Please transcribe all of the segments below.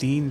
3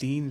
3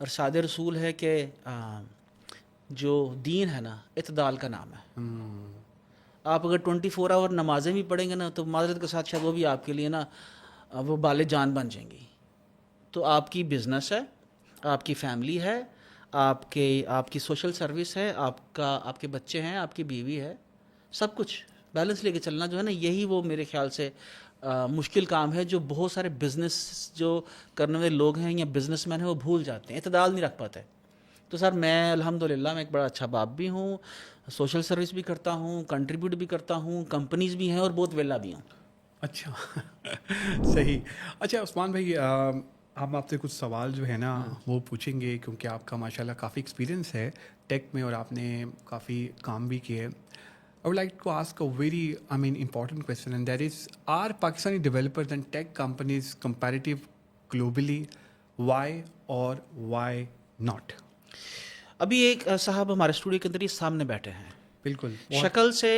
ارشاد رسول ہے کہ جو دین ہے نا اعتدال کا نام ہے. آپ اگر 24 آور نمازیں بھی پڑھیں گے نا تو معذرت کے ساتھ شاید وہ بھی آپ کے لیے نا وہ بال جان بن جائیں گی. تو آپ کی بزنس ہے, آپ کی فیملی ہے, آپ کی سوشل سروس ہے, آپ کے بچے ہیں, آپ کی بیوی ہے, سب کچھ بیلنس لے کے چلنا جو ہے نا, یہی وہ میرے خیال سے مشکل کام ہے جو بہت سارے بزنس جو کرنے والے لوگ ہیں یا بزنس مین ہیں وہ بھول جاتے ہیں, اعتدال نہیں رکھ پاتے. تو سر میں الحمدللہ میں ایک بڑا اچھا باپ بھی ہوں, سوشل سروس بھی کرتا ہوں, کنٹریبیوٹ بھی کرتا ہوں, کمپنیز بھی ہیں اور بہت ویلا بھی ہوں. اچھا صحیح. اچھا عثمان بھائی, ہم آپ سے کچھ سوال جو ہے نا وہ پوچھیں گے کیونکہ آپ کا ماشاءاللہ کافی ایکسپیرینس ہے ٹیک میں اور آپ نے کافی کام بھی کیے. I would like to ask a very, important question, and that is, are Pakistani developers and tech companies competitive globally? Why or why not? ابھی ایک صاحب ہمارے اسٹوڈیو کے اندر یہ سامنے بیٹھے ہیں, بالکل شکل سے,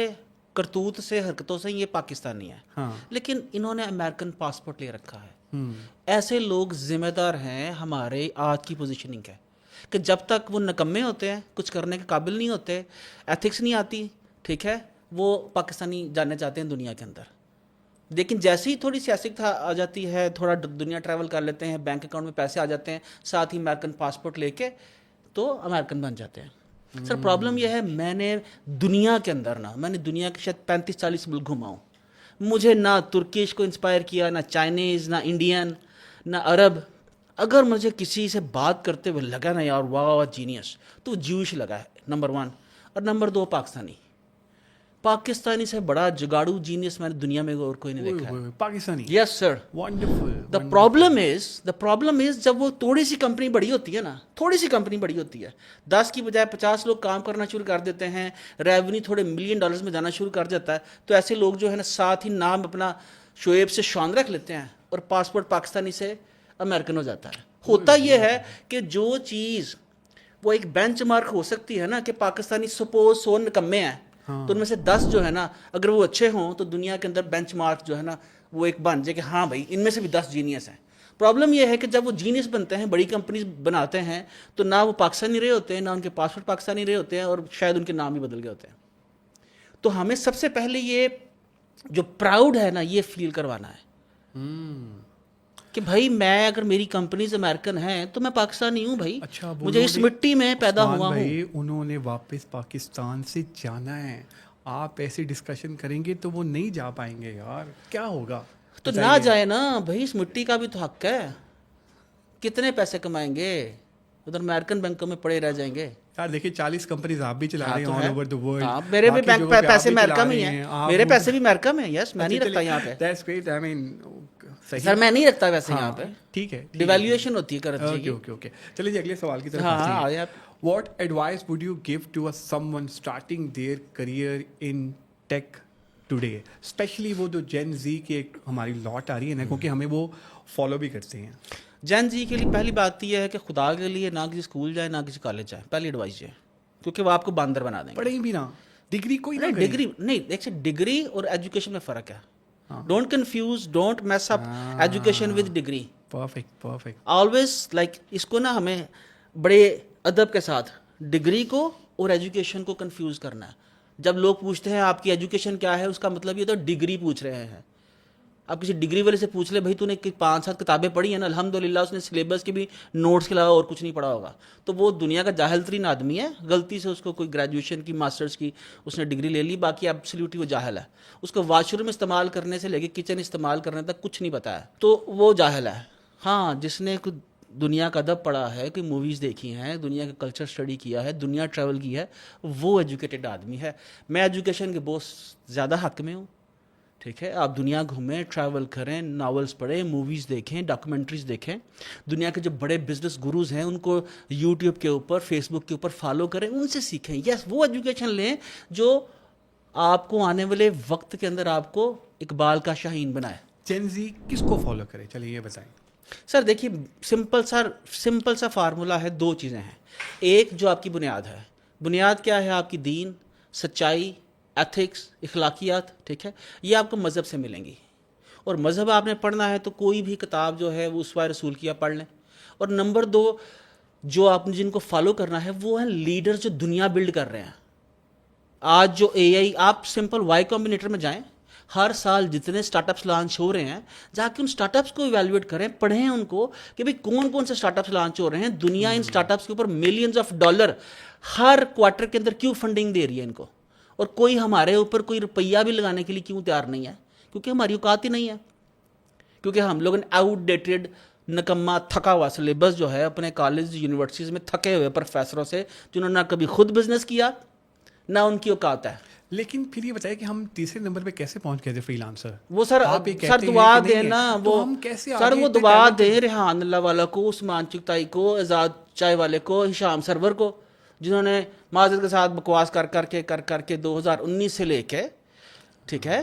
کرتوت سے, حرکتوں سے یہ پاکستانی ہے, ہاں, لیکن انہوں نے امریکن پاسپورٹ لے رکھا ہے. ایسے لوگ ذمہ دار ہیں ہمارے آج کی پوزیشننگ ہے کہ جب تک وہ نکمے ہوتے ہیں, کچھ کرنے کے قابل نہیں ہوتے, ایتھکس نہیں آتی, ٹھیک ہے, وہ پاکستانی جاننے چاہتے ہیں دنیا کے اندر. لیکن جیسے ہی تھوڑی سیاست آ جاتی ہے, تھوڑا دنیا ٹریول کر لیتے ہیں, بینک اکاؤنٹ میں پیسے آ جاتے ہیں, ساتھ ہی امریکن پاسپورٹ لے کے تو امریکن بن جاتے ہیں. سر پرابلم یہ ہے, میں نے دنیا کے اندر میں نے دنیا کے شاید 35-40 ملک گھما ہوں. مجھے نہ ترکش کو انسپائر کیا, نہ چائنیز, نہ انڈین, نہ عرب. اگر مجھے کسی سے بات کرتے ہوئے لگا نا یار واہ جینیس, تو جیوش لگا ہے نمبر 1, اور نمبر 2 پاکستانی سے بڑا جگاڑو جینیس میں نے دنیا میں اور کوئی نہیں دیکھا ہے. پاکستانی. یس سر. Wonderful. دا پرابلم از جب وہ تھوڑی سی کمپنی بڑی ہوتی ہے نا, تھوڑی سی کمپنی بڑی ہوتی ہے, 10 کی بجائے 50 لوگ کام کرنا شروع کر دیتے ہیں, ریونیو تھوڑے $1 ملین میں جانا شروع کر جاتا ہے, تو ایسے لوگ جو ہے نا ساتھ ہی نام اپنا شعیب سے شان رکھ لیتے ہیں اور پاسپورٹ پاکستانی سے امریکن ہو جاتا ہے. ہوتا یہ ہے کہ جو چیز وہ ایک بینچ مارک ہو سکتی ہے نا کہ پاکستانی سپوز 100 نکمے ہیں, تو ان میں سے 10 جو ہے نا اگر وہ اچھے ہوں تو دنیا کے اندر بینچ مارک جو ہے نا وہ ایک بن جائے کہ ہاں بھائی ان میں سے بھی 10 جینیس ہیں. پرابلم یہ ہے کہ جب وہ جینیس بنتے ہیں, بڑی کمپنیز بناتے ہیں, تو نہ وہ پاکستانی رہے ہوتے ہیں, نہ ان کے پاسپورٹ پاکستانی رہے ہوتے ہیں, اور شاید ان کے نام بھی بدل گئے ہوتے ہیں. تو ہمیں سب سے پہلے یہ جو پراؤڈ ہے نا یہ فیل کروانا ہے کہ بھائی میں اگر میری کمپنیز امریکن ہیں تو میں پاکستانی ہوں بھائی. اچھا, مجھے اس مٹی میں پیدا ہوا ہوں. انہوں نے واپس پاکستان سے جانا ہے, آپ ایسی ڈسکشن کریں گے تو وہ نہیں جا پائیں گے یار, کیا ہوگا؟ تو نہ جائے نا بھائی, اس مٹی کا بھی تو حق ہے. کتنے پیسے کمائیں گے, ادھر امریکن بینکوں میں پڑے رہ جائیں گے. یار دیکھیے 40 کمپنیز آپ بھی چلا رہے ہیں آل اوور دی ورلڈ. میرے بھی بینک پیسے امریکہ میں ہی ہیں, میرے پیسے بھی امریکہ میں ہیں. یس, میں نہیں رکھتا یہاں پہ. That's great. آئی مین سر میں نہیں رکھتا ویسے یہاں پہ, ٹھیک ہے, ڈیویلیویشن ہوتی ہے کرنسی کی. اوکے. چلیے جی اگلے سوال کی طرف ہاں بڑھتے ہاں ہیں. What advice would you give to a someone starting their career in tech today, especially وہ جو جین زی کی ایک ہماری لاٹ آ رہی ہے نا, کیونکہ ہمیں وہ فالو بھی کرتے ہیں. جین زی کے لیے پہلی بات یہ ہے کہ خدا کے لیے نہ کسی اسکول جائے نہ کسی کالج جائے, پہلی ایڈوائس یہ, کیونکہ وہ آپ کو باندر بنا دیں گے. پڑھیں بھی نہ, ڈگری کوئی نہ, ڈگری نہیں, دیکھیے ڈگری اور ایجوکیشن میں فرق ہے. Don't confuse, don't mess up education with degree. Perfect. Always like اس کو نا ہمیں بڑے ادب کے ساتھ ڈگری کو اور ایجوکیشن کو کنفیوز کرنا ہے. جب لوگ پوچھتے ہیں آپ کی ایجوکیشن کیا ہے, اس کا مطلب یہ تو ڈگری پوچھ رہے ہیں. آپ کسی ڈگری والے سے پوچھ لے بھائی تو نے 5-7 کتابیں پڑھی ہیں نا, الحمدللہ اس نے سلیبس کے بھی نوٹس کے علاوہ اور کچھ نہیں پڑھا ہوگا, تو وہ دنیا کا جاہل ترین آدمی ہے. غلطی سے اس کو کوئی گریجویشن کی, ماسٹرز کی اس نے ڈگری لے لی, باقی ایبسلیوٹلی وہ جاہل ہے. اس کو واش روم استعمال کرنے سے لے کے کچن استعمال کرنے تک کچھ نہیں پتا ہے, تو وہ جاہل ہے. ہاں جس نے دنیا کا ادب پڑھا ہے, کوئی موویز دیکھی ہیں, دنیا کا کلچر اسٹڈی کیا ہے, دنیا ٹریول کی ہے, وہ ایجوکیٹڈ آدمی ہے. میں ایجوکیشن کے بہت زیادہ حق میں ہوں, ٹھیک ہے. آپ دنیا گھومیں, ٹریول کریں, ناولس پڑھیں, موویز دیکھیں, ڈاکومنٹریز دیکھیں, دنیا کے جو بڑے بزنس گروز ہیں ان کو یوٹیوب کے اوپر, فیس بک کے اوپر فالو کریں, ان سے سیکھیں. یس, وہ ایجوکیشن لیں جو آپ کو آنے والے وقت کے اندر آپ کو اقبال کا شاہین بنائے. جین زی کس کو فالو کرے, چلیے یہ بتائیں. سر دیکھیے سمپل سا فارمولہ ہے, 2 چیزیں ہیں. ایک جو آپ کی بنیاد ہے, بنیاد کیا ہے آپ کی, دین, سچائی, ایتھکس, اخلاقیات, ٹھیک ہے. یہ آپ کو مذہب سے ملیں گی, اور مذہب آپ نے پڑھنا ہے تو کوئی بھی کتاب جو ہے وہ اسوہ رسول کی آپ پڑھ لیں. اور نمبر 2 جو آپ نے جن کو فالو کرنا ہے وہ ہیں لیڈر جو دنیا بلڈ کر رہے ہیں. آج جو اے آئی، آپ سمپل وائی کمبینیٹر میں جائیں، ہر سال جتنے اسٹارٹ اپس لانچ ہو رہے ہیں، جا کے ان اسٹارٹ اپس کو ایویلویٹ کریں، پڑھیں ان کو کہ بھئی کون کون سے اسٹارٹ اپس لانچ ہو رہے ہیں. دنیا ان اسٹارٹ اپس کے اوپر millions of dollar Hare quarter کے اندر کیوں فنڈنگ دے رہی ہے ان کو، اور کوئی ہمارے اوپر کوئی روپیہ بھی لگانے کے لیے کیوں تیار نہیں ہے؟ کیونکہ ہماری اوقات ہی نہیں ہے. کیونکہ ہم لوگ آؤٹ ڈیٹڈ نکما تھکا ہوا سلیبس جو ہے اپنے کالج یونیورسٹیز میں تھکے ہوئے پروفیسروں سے، جنہوں نے نہ کبھی خود بزنس کیا نہ ان کی اوقات ہے. لیکن پھر یہ بتائیں کہ ہم تیسرے نمبر پہ کیسے پہنچ گئے تھے فری لانسر؟ وہ سر آپ یہ سر کہتے ہیں دعا کہ نہیں دیں ہے، نا، تو وہ ہم کیسے سر آگے وہ اتنے دعا talented- دیں ریحان اللہ والا کو، عثمان چغتائی کو، اعزاز چائے والے کو، ہشام سرور کو، جنہوں نے معذرت کے ساتھ بکواس کر کے 2019 سے لے کے، ٹھیک ہے،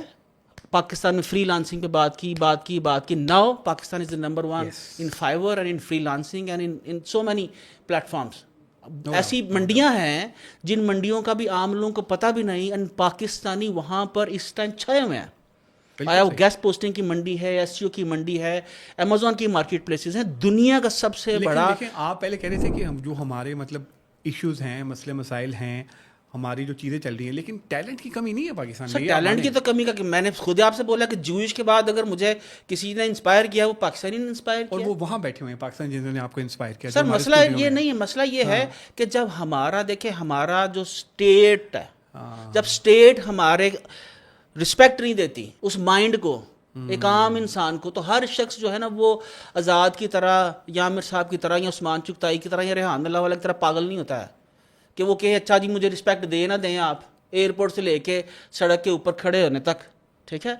پاکستان میں فری لانسنگ پہ بات کی. Now Pakistan is the number 1 Yes. in Fiverr and in free lancing and in so many platforms. ایسی منڈیاں ہیں جن منڈیوں کا بھی عام لوگوں کو پتہ بھی نہیں، and پاکستانی وہاں پر اس ٹائم چھائے ہوئے ہیں. آیا وہ گیسٹ پوسٹنگ کی منڈی ہے، ایس سی او کی منڈی ہے، امیزون کی مارکیٹ پلیسز ہیں. دنیا کا سب سے بڑا لیکن آپ پہلے کہہ رہے تھے کہ ہم جو ہمارے مطلب ایشوز ہیں، مسئلے مسائل ہیں، ہماری جو چیزیں چل رہی ہیں، لیکن ٹیلنٹ کی کمی نہیں ہے پاکستان سر میں. ٹیلنٹ کی تو کمی کا کہ میں نے خود آپ سے بولا کہ جوئش کے بعد اگر مجھے کسی نے انسپائر کیا وہ پاکستانی نے انسپائر اور کیا. وہ وہاں بیٹھے ہوئے ہیں پاکستان جنہوں نے آپ کو انسپائر کیا. سر جو ہمارے مسئلہ اسٹوڈیو یہ میں نہیں ہے، مسئلہ یہ ہے کہ جب ہمارا دیکھیں ہمارا جو اسٹیٹ ہے، جب اسٹیٹ ہمارے رسپیکٹ نہیں دیتی اس مائنڈ کو، ایک عام انسان کو، تو ہر شخص جو ہے نا وہ آزاد کی طرح یا عامر صاحب کی طرح یا عثمان چغتائی کی طرح یا ریحان اللہ والا کی طرح پاگل نہیں ہوتا ہے کہ وہ کہے اچھا جی مجھے رسپیکٹ دے نہ دیں آپ، ایئرپورٹ سے لے کے سڑک کے اوپر کھڑے ہونے تک، ٹھیک ہے،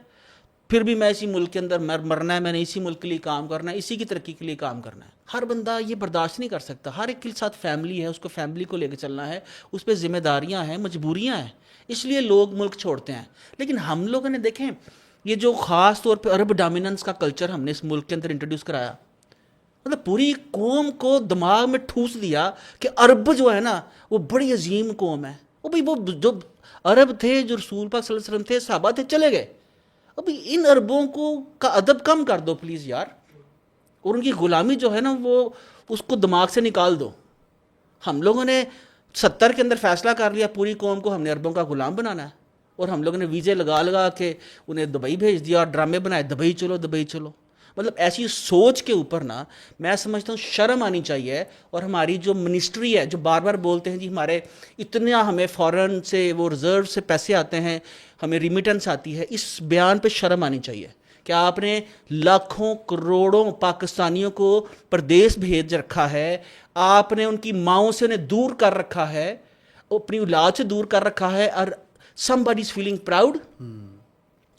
پھر بھی میں اسی ملک کے اندر مرنا ہے، میں نے اسی ملک کے لیے کام کرنا ہے، اسی کی ترقی کے لیے کام کرنا ہے. ہر بندہ یہ برداشت نہیں کر سکتا. ہر ایک کے ساتھ فیملی ہے، اس کو فیملی کو لے کے چلنا ہے، اس پہ ذمہ داریاں ہیں، مجبوریاں ہیں، اس لیے لوگ ملک چھوڑتے ہیں. لیکن ہم لوگوں نے دیکھیں یہ جو خاص طور پہ عرب ڈومیننس کا کلچر ہم نے اس ملک کے اندر انٹروڈیوس کرایا، مطلب پوری قوم کو دماغ میں ٹھوس دیا کہ عرب جو ہے نا وہ بڑی عظیم قوم ہے. بھائی وہ جو عرب تھے، جو رسول پاک صلی اللہ علیہ وسلم تھے، صحابہ تھے، چلے گئے. ابھی ان عربوں کو کا ادب کم کر دو پلیز یار، اور ان کی غلامی جو ہے نا وہ اس کو دماغ سے نکال دو. ہم لوگوں نے 70 کے اندر فیصلہ کر لیا پوری قوم کو ہم نے عربوں کا غلام بنانا ہے، اور ہم لوگوں نے ویزے لگا کے انہیں دبئی بھیج دیا اور ڈرامے بنائے دبئی چلو. مطلب ایسی سوچ کے اوپر نا میں سمجھتا ہوں شرم آنی چاہیے. اور ہماری جو منسٹری ہے جو بار بار بولتے ہیں جی ہمارے اتنا ہمیں فورن سے وہ ریزرو سے پیسے آتے ہیں، ہمیں ریمیٹنس آتی ہے، اس بیان پہ شرم آنی چاہیے کہ آپ نے لاکھوں کروڑوں پاکستانیوں کو پردیس بھیج رکھا ہے، آپ نے ان کی ماؤں سے انہیں دور کر رکھا ہے، اپنی اولاد سے دور کر رکھا ہے، اور somebody is feeling proud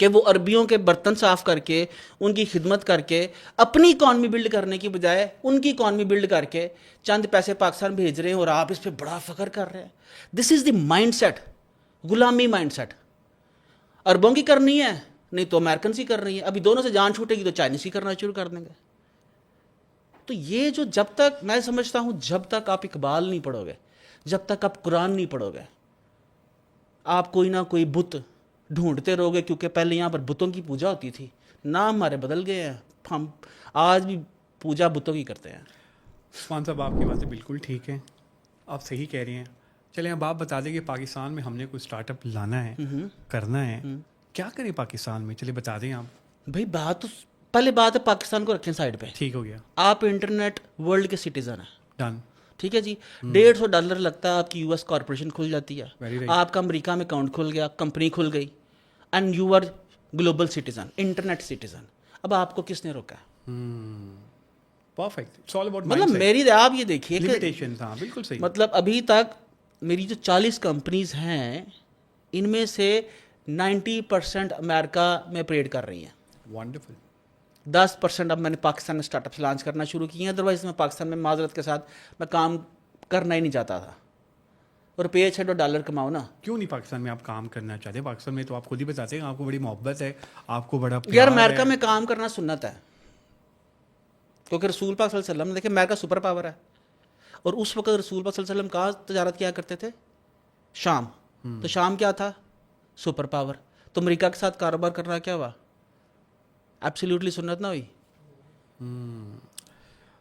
کہ وہ عربیوں کے برتن صاف کر کے ان کی خدمت کر کے اپنی اکانومی بلڈ کرنے کی بجائے ان کی اکانومی بلڈ کر کے چند پیسے پاکستان بھیج رہے ہیں، اور آپ اس پہ بڑا فخر کر رہے ہیں. دس از دی مائنڈ سیٹ، غلامی مائنڈ سیٹ. عربوں کی کرنی ہے نہیں تو امریکنس ہی کر رہی ہے، ابھی دونوں سے جان چھوٹے گی تو چائنیز ہی کرنا شروع کر دیں گے. تو یہ جو جب تک میں سمجھتا ہوں جب تک آپ اقبال نہیں پڑھو گے، جب تک آپ قرآن نہیں پڑھو گے، آپ کوئی نہ کوئی بت ڈھونڈتے رہو گے. کیونکہ پہلے یہاں پر بتوں کی پوجا ہوتی تھی، نام ہمارے بدل گئے ہیں، ہم آج بھی پوجا بتوں کی کرتے ہیں. عثمان صاحب آپ کی باتیں بالکل ٹھیک ہیں، آپ صحیح کہہ رہے ہیں. چلیں اب آپ بتا دیں کہ پاکستان میں ہم نے کوئی اسٹارٹ اپ لانا ہے، کرنا ہے، کیا کریں پاکستان میں؟ چلے بتا دیں آپ. بھائی پہلے بات ہے پاکستان کو رکھیں سائڈ پہ. ٹھیک ہو گیا، آپ انٹرنیٹ ورلڈ کے سٹیزن ہیں، ڈن. ٹھیک ہے جی. $150 لگتا ہے، آپ کی US کارپوریشن کھل جاتی ہے، Very right. آپ کا امریکہ میں اکاؤنٹ کھل گیا، کمپنی کھل گئی، and you are global citizen, internet citizen. اب آپ کو کس نے روکا ہے؟ پرفیکٹ. اٹس آل اباؤٹ مطلب میری آپ یہ دیکھیے کہ لمیٹیشنز. ہاں بالکل صحیح. مطلب ابھی تک میری جو 40 کمپنیز ہیں ان میں سے 90% امریکہ میں آپریٹ کر رہی ہیں. ونڈرفل. 10% اب میں نے پاکستان میں اسٹارٹ اپس لانچ کرنا شروع کی ہیں. ادروائز میں پاکستان میں معذرت کے ساتھ میں کام کرنا ہی نہیں چاہتا تھا. روپے چھڈو ڈالر کماؤ نا. کیوں نہیں پاکستان میں آپ کام کرنا چاہتے؟ پاکستان میں تو آپ خود ہی بتاتے ہیں آپ کو بڑی محبت ہے، آپ کو بڑا یار امریکہ میں کام کرنا سنت ہے، کیونکہ رسول پاک صلی اللہ علیہ وسلم دیکھیں امریکہ سپر پاور ہے، اور اس وقت رسول پاک صلی اللہ علیہ وسلم کہاں تجارت کیا کرتے تھے؟ شام. تو شام کیا تھا؟ Super power. تو امریکہ کے ساتھ کاروبار کرنا کیا ہوا؟ ایبسلیوٹلی سنت نہ ہوئی.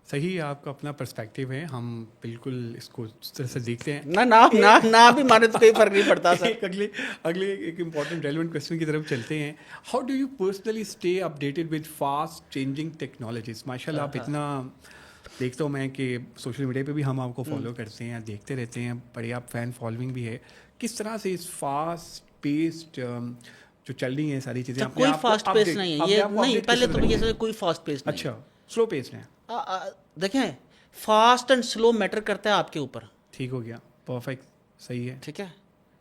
صحیح ہے, آپ کا اپنا پرسپیکٹیو ہے, ہم بالکل اس کو اس طرح سے دیکھتے ہیں. نہ بھی مانے تو کوئی فرق نہیں پڑتا سر. اگلے ایک امپورٹنٹ ریلیونٹ کوشچن کی طرف چلتے ہیں. How do you personally stay updated with fast changing technologies? ماشاء اللہ آپ اتنا دیکھتا ہوں میں کہ سوشل میڈیا پہ بھی ہم آپ کو فالو کرتے ہیں, دیکھتے رہتے ہیں, بڑی آپ فین فالوئنگ بھی ہے. کس طرح سے اس فاسٹ پیسڈ جو چل رہی ہیں ساری چیزیں, کوئی فاسٹ پیس نہیں ہے یہ, نہیں پہلے تو یہ کوئی فاسٹ پیس نہیں. اچھا, سلو پیس ہیں. دیکھیں فاسٹ اینڈ سلو میٹر کرتا ہے آپ کے اوپر. ٹھیک ہو گیا, پرفیکٹ, صحیح ہے. ٹھیک ہے,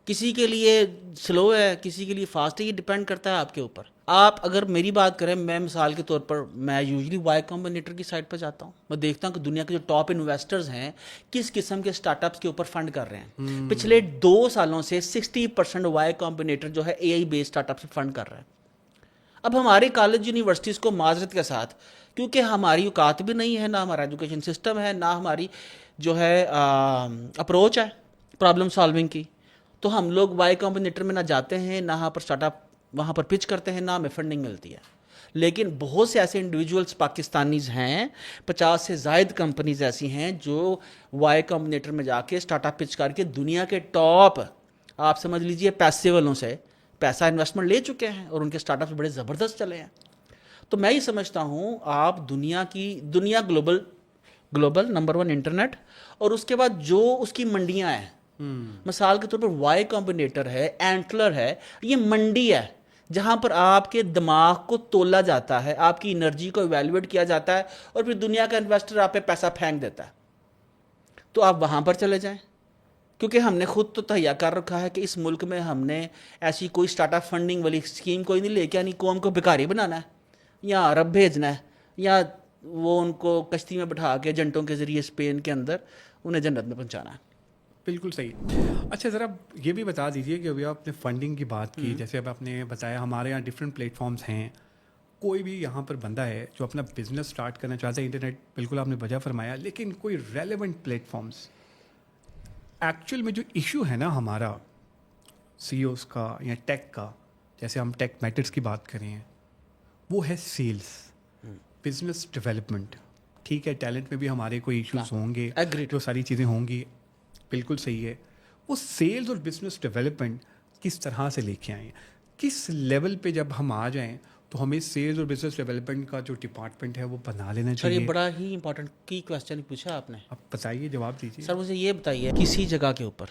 کسی کے لیے سلو ہے کسی کے لیے فاسٹ ہے, یہ ڈپینڈ کرتا ہے آپ کے اوپر. آپ اگر میری بات کریں, میں مثال کے طور پر میں یوزلی وائی کمبینیٹر کی سائٹ پہ جاتا ہوں, میں دیکھتا ہوں کہ دنیا کے جو ٹاپ انویسٹرز ہیں کس قسم کے اسٹارٹ اپس کے اوپر فنڈ کر رہے ہیں. پچھلے 2 سالوں سے 60% وائی کمبینیٹر جو ہے اے آئی بیس اسٹارٹ اپ سے فنڈ کر رہا ہے. اب ہمارے کالج یونیورسٹیز کو معذرت کے ساتھ, کیونکہ ہماری اوقات بھی نہیں ہے, نہ ہمارا ایجوکیشن سسٹم ہے, نہ ہماری جو ہے اپروچ ہے پرابلم سالونگ کی, تو ہم لوگ وائی کمبینیٹر میں نہ جاتے ہیں, نہ وہاں پر اسٹارٹ اپ وہاں پر پچ کرتے ہیں, نہ ہمیں فنڈنگ ملتی ہے. لیکن بہت سے ایسے انڈیویجولس پاکستانیز ہیں, 50 سے زائد کمپنیز ایسی ہیں جو وائی کمبینیٹر میں جا کے اسٹارٹ اپ پچ کر کے دنیا کے ٹاپ, آپ سمجھ لیجئے پیسے والوں سے پیسہ انویسٹمنٹ لے چکے ہیں, اور ان کے اسٹارٹ اپس بڑے زبردست چلے ہیں. تو میں یہ سمجھتا ہوں آپ دنیا گلوبل نمبر 1 انٹرنیٹ, اور اس کے بعد جو اس کی منڈیاں ہیں, مثال کے طور پر وائی کمبینیٹر ہے, اینٹلر ہے, یہ منڈی ہے جہاں پر آپ کے دماغ کو تولا جاتا ہے, آپ کی انرجی کو ایویلویٹ کیا جاتا ہے, اور پھر دنیا کا انویسٹر آپ پہ پیسہ پھینک دیتا ہے. تو آپ وہاں پر چلے جائیں, کیونکہ ہم نے خود تو تہیا کر رکھا ہے کہ اس ملک میں ہم نے ایسی کوئی اسٹارٹ اپ فنڈنگ والی اسکیم کوئی نہیں لے کے آنی. قوم کو بھکاری بنانا ہے, یا عرب بھیجنا ہے, یا وہ ان کو کشتی میں بٹھا کے ایجنٹوں کے ذریعے اسپین کے اندر انہیں جنت میں پہنچانا ہے. بالکل صحیح. اچھا ذرا یہ بھی بتا دیجیے کہ ابھی آپ نے فنڈنگ کی بات کی, جیسے اب آپ نے بتایا ہمارے یہاں ڈفرینٹ پلیٹ فارمس ہیں, کوئی بھی یہاں پر بندہ ہے جو اپنا بزنس اسٹارٹ کرنا چاہتا ہے, انٹرنیٹ بالکل آپ نے وجہ فرمایا, لیکن کوئی ریلیونٹ پلیٹ فارمس ایکچوئل میں جو ایشو ہے نا ہمارا سی اوز کا یا ٹیک کا, جیسے ہم ٹیک میٹرس کی بات کریں, وہ ہے سیلس, بزنس ڈیولپمنٹ. ٹھیک ہے, ٹیلنٹ میں بھی ہمارے کوئی ایشوز ہوں گے, جو ساری چیزیں ہوں گی, بالکل صحیح ہے. وہ سیلز اور بزنس ڈیولپمنٹ کس طرح سے لے کے آئیں, کس لیول پہ جب ہم آ جائیں تو ہمیں سیلز اور بزنس ڈیولپمنٹ کا جو ڈپارٹمنٹ ہے وہ بنا لینا چاہیے. یہ بڑا ہی امپورٹنٹ کی کویسچن پوچھا آپ نے. اب بتائیے, جواب دیجیے. سر مجھے یہ بتائیے, کسی جگہ کے اوپر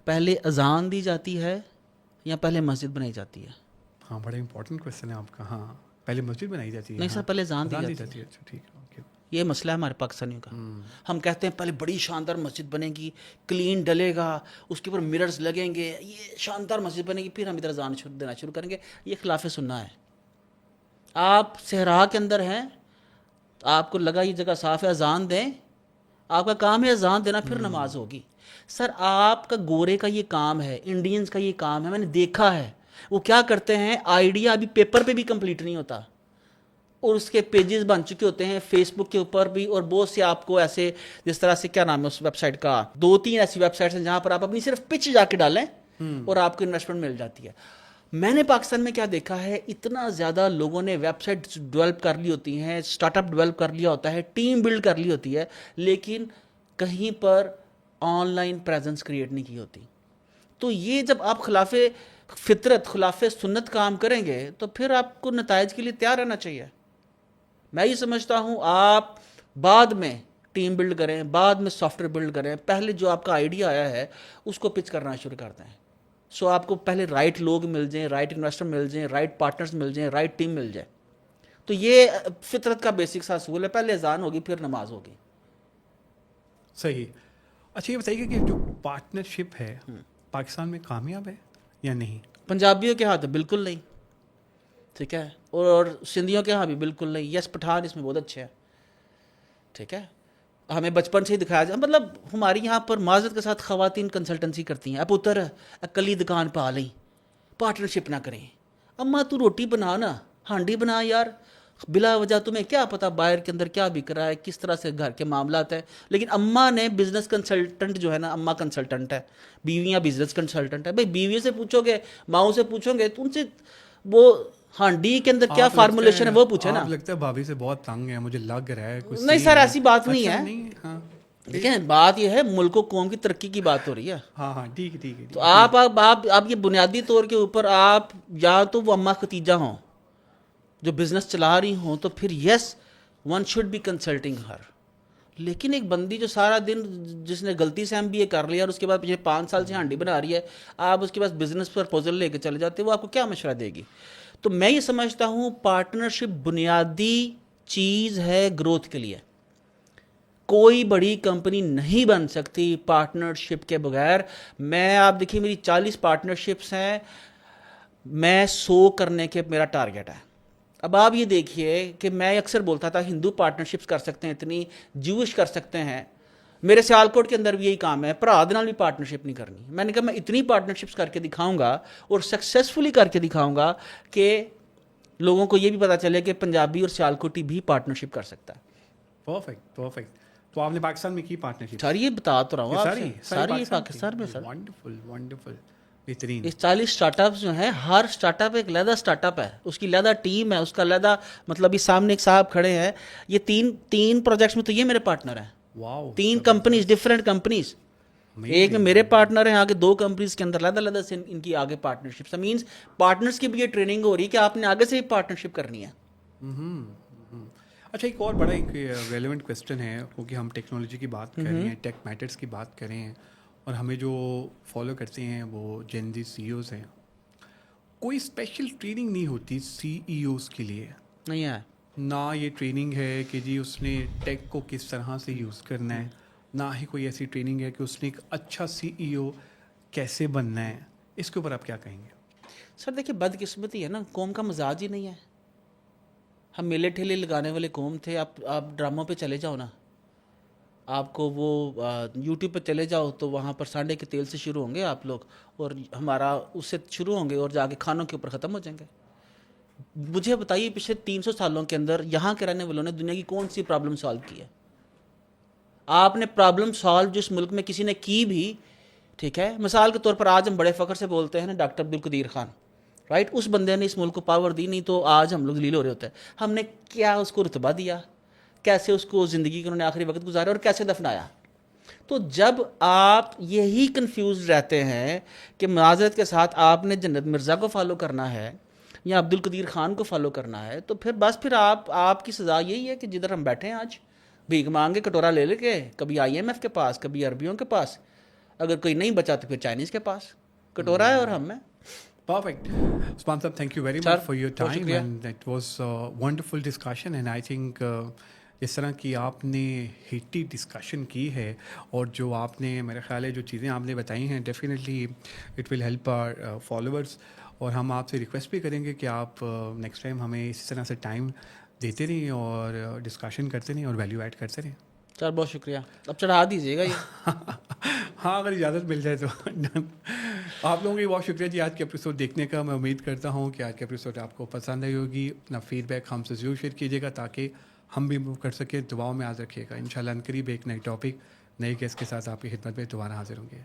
پہلے اذان دی جاتی ہے یا پہلے مسجد بنائی جاتی ہے؟ ہاں, بڑا امپورٹنٹ کویسچن ہے آپ کا. ہاں, پہلے مسجد بنائی جاتی ہے. نہیں سر, پہلے اذان دی جاتی ہے. اچھا ٹھیک ہے, اوکے. یہ مسئلہ ہے ہمارے پاکستانیوں کا. ہم کہتے ہیں پہلے بڑی شاندار مسجد بنے گی, کلین ڈلے گا, اس کے اوپر مررز لگیں گے, یہ شاندار مسجد بنے گی, پھر ہم ادھر اذان دینا شروع کریں گے. یہ خلاف سننا ہے. آپ صحرا کے اندر ہیں, آپ کو لگا یہ جگہ صاف ہے, اذان دیں, آپ کا کام ہے اذان دینا, پھر نماز ہوگی. سر آپ کا گورے کا یہ کام ہے, انڈینز کا یہ کام ہے, میں نے دیکھا ہے. وہ کیا کرتے ہیں, آئیڈیا ابھی پیپر پہ بھی کمپلیٹ نہیں ہوتا, اور اس کے پیجز بن چکے ہوتے ہیں فیس بک کے اوپر بھی, اور بہت سے آپ کو ایسے, جس طرح سے کیا نام ہے اس ویب سائٹ کا, 2-3 ایسی ویب سائٹس ہیں جہاں پر آپ اپنی صرف پچ جا کے ڈالیں اور آپ کو انویسٹمنٹ مل جاتی ہے. میں نے پاکستان میں کیا دیکھا ہے, اتنا زیادہ لوگوں نے ویب سائٹ ڈیولپ کر لی ہوتی ہیں, اسٹارٹ اپ ڈیولپ کر لیا ہوتا ہے, ٹیم بلڈ کر لی ہوتی ہے, لیکن کہیں پر آن لائن پریزنس کریٹ نہیں کی ہوتی. تو یہ جب آپ خلاف فطرت, خلاف سنت کام کریں گے تو پھر آپ کو نتائج کے لیے تیار رہنا چاہیے. میں یہ سمجھتا ہوں آپ بعد میں ٹیم بلڈ کریں, بعد میں سافٹ ویئر بلڈ کریں, پہلے جو آپ کا آئیڈیا آیا ہے اس کو پچ کرنا شروع کرتے ہیں. سو آپ کو پہلے رائٹ لوگ مل جائیں, رائٹ انویسٹر مل جائیں, رائٹ پارٹنرز مل جائیں, رائٹ ٹیم مل جائے. تو یہ فطرت کا بیسک سا اصول ہے, پہلے اذان ہوگی پھر نماز ہوگی. صحیح. اچھا یہ بتائیے کہ جو پارٹنرشپ ہے پاکستان میں کامیاب ہے یا نہیں؟ پنجابیوں کے ہاتھ بالکل نہیں, ٹھیک ہے, اور سندھیوں کے ہاں بھی بالکل نہیں. یس پٹھان اس میں بہت اچھے ہیں, ٹھیک ہے. ہمیں بچپن سے ہی دکھایا جائے, مطلب ہماری یہاں پر معذرت کے ساتھ خواتین کنسلٹنسی کرتی ہیں, اب اتر کلی دکان پہ آ لیں, پارٹنرشپ نہ کریں. اماں تو روٹی بنا نا, ہانڈی بنا یار, بلا وجہ تمہیں کیا پتا باہر کے اندر کیا بک رہا ہے, کس طرح سے گھر کے معاملات ہیں. لیکن اماں نے بزنس کنسلٹنٹ جو ہے نا, اماں کنسلٹنٹ ہے, بیویاں بزنس کنسلٹنٹ ہے. بھائی بیوی سے پوچھو گے, ماؤں سے پوچھو گے تو ان سے وہ ہانڈی کے اندر کیا آپ فارمولیشن ہے وہ پوچھے نا. آپ لگتا ہے بھابھی سے بہت تنگ ہے مجھے لگ رہا ہے کچھ نہیں سر ایسی بات نہیں ہے. ہاں دیکھیں بات یہ ہے ملک و قوم کی ترقی کی بات ہو رہی ہے. ہاں ٹھیک ہے ٹھیک ہے. تو آپ یہ بنیادی طور کے اوپر آپ یا تو وہ اماں ختیجہ ہوں جو بزنس چلا رہی ہوں تو پھر yes one should be consulting her. لیکن ایک بندی جو سارا دن جس نے غلطی سے MBA کر لیا اور اس کے بعد پچھلے 5 سال سے ہانڈی بنا رہی ہے, آپ اس کے پاس بزنس پرپوزل لے کے چلے جاتے وہ آپ کو کیا مشورہ دے گی؟ تو میں یہ سمجھتا ہوں پارٹنرشپ بنیادی چیز ہے گروتھ کے لیے. کوئی بڑی کمپنی نہیں بن سکتی پارٹنرشپ کے بغیر. میں آپ دیکھیے میری 40 پارٹنرشپس ہیں, میں 100 کرنے کے میرا ٹارگیٹ ہے. اب آپ یہ دیکھیے کہ میں اکثر بولتا تھا ہندو پارٹنرشپس کر سکتے ہیں اتنی, جوش کر سکتے ہیں. میرے سیالکوٹ کے اندر بھی یہی کام ہے, پرادنال بھی پارٹنرشپ نہیں کرنی. میں نے کہا میں اتنی پارٹنرشپس کر کے دکھاؤں گا اور سکسیسفلی کر کے دکھاؤں گا کہ لوگوں کو یہ بھی پتا چلے کہ پنجابی اور سیالکوٹی بھی پارٹنرشپ کر سکتا ہے. Perfect perfect. تو آپ نے پاکستان میں کی پارٹنرشپ ساری یہ بتا تو رہا ہوں آپ سے, ساری پاکستان میں سر. ونڈرفل ونڈرفل بہترین. اس 40 اسٹارٹ اپس جو ہیں ہر اسٹارٹ اپ ایک علیحدہ اسٹارٹ اپ ہے, اس کی علیحدہ ٹیم ہے, اس کا علیحدہ مطلب یہ سامنے ایک صاحب کھڑے ہیں, یہ تین پروجیکٹس میں تو یہ میرے پارٹنر ہیں. واو 3 کمپنیز ڈفرینٹ کمپنیز, ایک میں میرے پارٹنر ہیں, آگے 2 کمپنیز کے اندر علیحدہ سے ان کی آگے پارٹنرشپ. مینس پارٹنرس کی بھی یہ ٹریننگ ہو رہی ہے کہ آپ نے آگے سے پارٹنرشپ کرنی ہے. اچھا ایک اور بڑا ایک ریلیونٹ کویسچن ہے کیونکہ ہم ٹیکنالوجی کی بات کر رہے ہیں, ٹیک میٹرس کی بات کر رہے ہیں اور ہمیں جو فالو کرتے ہیں وہ جین زی CEOs ہیں. کوئی اسپیشل ٹریننگ نہیں ہوتی CEOs کے لیے؟ نہیں ہے نہ یہ ٹریننگ ہے کہ جی اس نے ٹیک کو کس طرح سے یوز کرنا ہے, نہ ہی کوئی ایسی ٹریننگ ہے کہ اس نے ایک اچھا CEO کیسے بننا ہے. اس کے اوپر آپ کیا کہیں گے؟ سر دیکھیے بدقسمتی ہے نا, قوم کا مزاج ہی نہیں ہے. ہم میلے ٹھیلے لگانے والے قوم تھے. آپ ڈراموں پہ چلے جاؤ نا, آپ کو وہ یوٹیوب پہ چلے جاؤ تو وہاں پر سانڈے کے تیل سے شروع ہوں گے آپ لوگ, اور ہمارا اس سے شروع ہوں گے اور جا کے کھانوں کے اوپر ختم ہو جائیں گے. مجھے بتائیے پچھلے 300 سالوں کے اندر یہاں کے رہنے والوں نے دنیا کی کون سی پرابلم سالو کی ہے؟ آپ نے پرابلم سالو جس ملک میں کسی نے کی بھی, ٹھیک ہے, مثال کے طور پر آج ہم بڑے فخر سے بولتے ہیں نا ڈاکٹر عبدالقدیر خان, رائٹ, اس بندے نے اس ملک کو پاور دی, نہیں تو آج ہم لوگ ذلیل ہو رہے ہوتے ہیں. ہم نے کیا اس کو رتبہ دیا, کیسے اس کو زندگی کے انہوں نے آخری وقت گزارا اور کیسے دفنایا. تو جب آپ یہی کنفیوز رہتے ہیں کہ معذرت کے ساتھ آپ نے جنت مرزا کو فالو کرنا ہے یا عبدالقدیر خان کو فالو کرنا ہے, تو پھر آپ کی سزا یہی ہے کہ جدھر ہم بیٹھے ہیں آج بھیک مانگے کٹورا لے لے کے, کبھی IMF کے پاس, کبھی عربیوں کے پاس, اگر کوئی نہیں بچا تو پھر چائنیز کے پاس کٹورا ہے اور ہم ہیں. Perfect. Usman sir, thank you very much for your time and it was a wonderful discussion and I think اس طرح کی آپ نے ہیٹی ڈسکشن کی ہے اور جو آپ نے میرا خیال ہے جو چیزیں آپ نے بتائی ہیں definitely it will help our followers, اور ہم آپ سے ریکویسٹ بھی کریں گے کہ آپ نیکسٹ ٹائم ہمیں اسی طرح سے ٹائم دیتے رہیں اور ڈسکشن کرتے رہیں اور ویلیو ایڈ کرتے رہیں. سر بہت شکریہ, اب چڑھا دیجیے گا یہ. ہاں اگر اجازت مل جائے تو ڈن. آپ لوگوں کی بہت شکریہ جی آج کے ایپیسوڈ دیکھنے کا. میں امید کرتا ہوں کہ آج کے ایپیسوڈ آپ کو پسند آئی ہوگی. اپنا فیڈ بیک ہم سے ضرور شیئر کیجیے گا تاکہ ہم بھی موو کر سکیں. دعاؤں میں یاد رکھیے گا. انشاءاللہ عنقریب ایک نئی ٹاپک نئے گیسٹ کے ساتھ آپ کی خدمت میں دوبارہ حاضر ہوں گے.